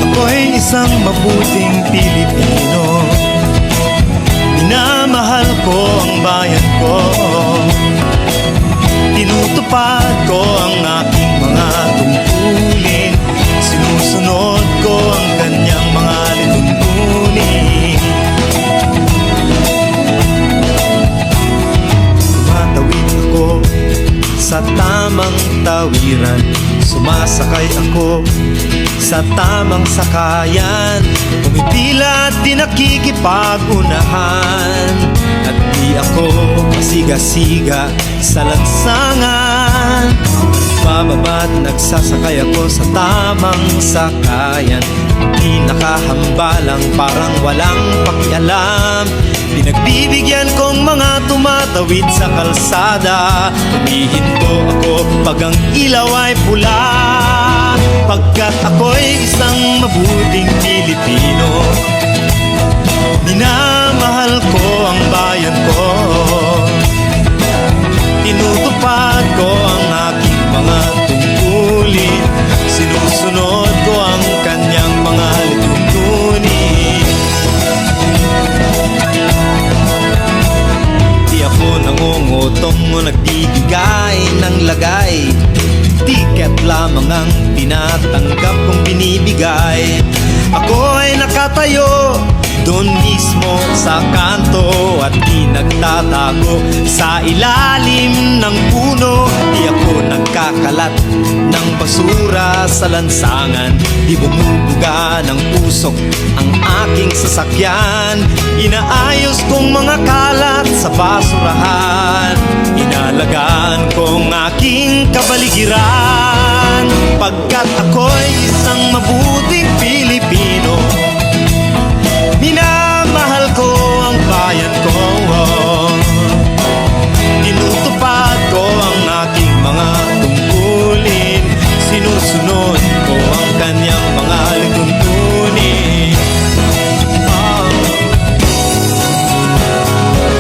Ako'y isang mabuting Pilipino, minamahal ko ang bayan ko, tinutupad ko ang aking mga tungkulin, sinusunod ko ang kanyang mga lituntunin. Tumatawid ako sa tamang tawiran, sumasakay ako sa tamang sakayan, pumipila at di nakikipag-unahan, at di ako pasiga-siga sa lansangan. Bababa't nagsasakay ako sa tamang sakayan, di nakahambalang parang walang pakialam. Pinagbibigyan kong mga tumatawid sa kalsada, humihinto ako pag ang ilaw ay pula, pagkat ako'y isang mabuting Pilipino. Minamahal ko ang bayan ko, tinutupad ko ang aking mga tungkulin, sinusunod ko ang kanyang mga lituntunin. Di ako nangungutong o nagbibigay ng lagay, tiket lamang ang tinatanggap kong binibigay. Ako ay nakatayo doon mismo sa kanto at di nagtatago sa ilalim ng puno. Di ako nagkakalat ng basura sa lansangan, di bumubuga ng usok ang aking sasakyan. Inaayos kong mga kalat sa basurahan, inalagaan kong aking kabaligiran, pagkat ako'y isang mabuting Pilipino. Minamahal ko ang bayan ko, tinutupad ko ang aking mga tungkulin, sinusunod ko ang kanyang mga lituntunin.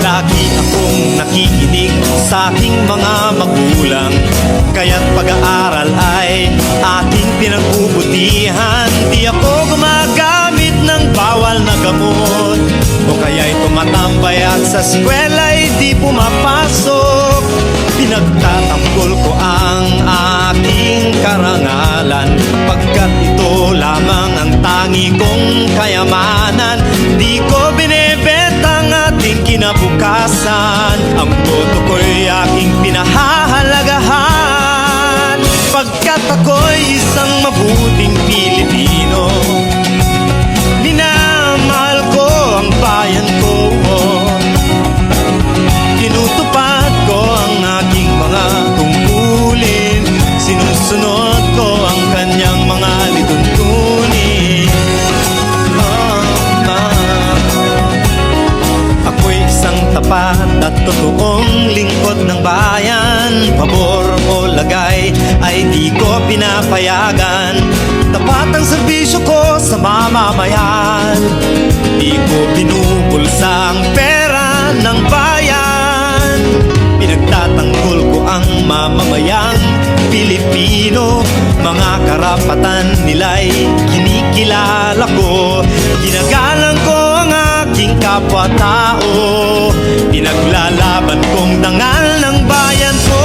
Lagi akong nakikinig sa aking mga magulang, kaya't pag-aaral ay aking pinagbubutihan. Di ako gumagamit ng bawal na gamot, o kaya'y tumatambay at sa eskwela'y di pumapasok. Pinagtatanggol ko ang aking karangalan, pagkat ito lamang ang tangi kong kayamanan. Di ko binebenta ang ating kinabukasan, ang boto ko'y aking pinahahalagahan, pagkat ako'y isang mabuting Pilipino. Minamahal ko ang bayan ko, tinutupad ko ang aking mga tungkulin, sinusunod ko ang kanyang mga lituntunin. Ako'y isang tapat at totoong lingkod ng bayan, pabor o lagay ay di ko pinapayagan. Tapat ang serbisyo ko sa mamamayan, di ko binubulsa ang pera ng bayan. Pinagtatanggol ko ang mamamayang Pilipino, mga karapatan nila'y kinikilala ko. Ginagalang ko ang aking kapwa-tao, pinaglalaban kong dangal ng bayan ko,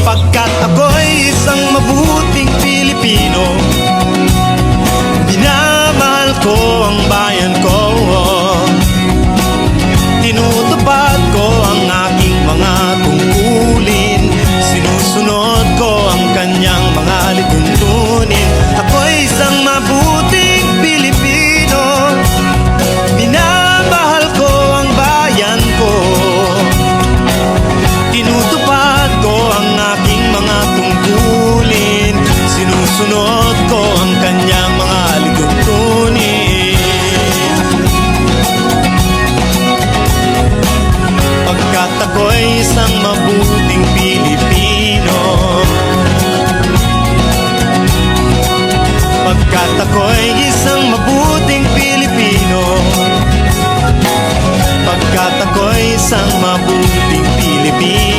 pagkat ako'y isang mabuting Pilipino. Minamahal ko ang bayan ko, tinutupad ko ang aking mga tungkulin, sinusunod ko ang kanyang mga lituntunin. Ako'y isang mabuting Pilipino, minamahal ko ang bayan ko, tinutupad ko ang aking mga tungkulin, sinusunod ko ang kanyang mga lituntunin. mabuting Pilipino.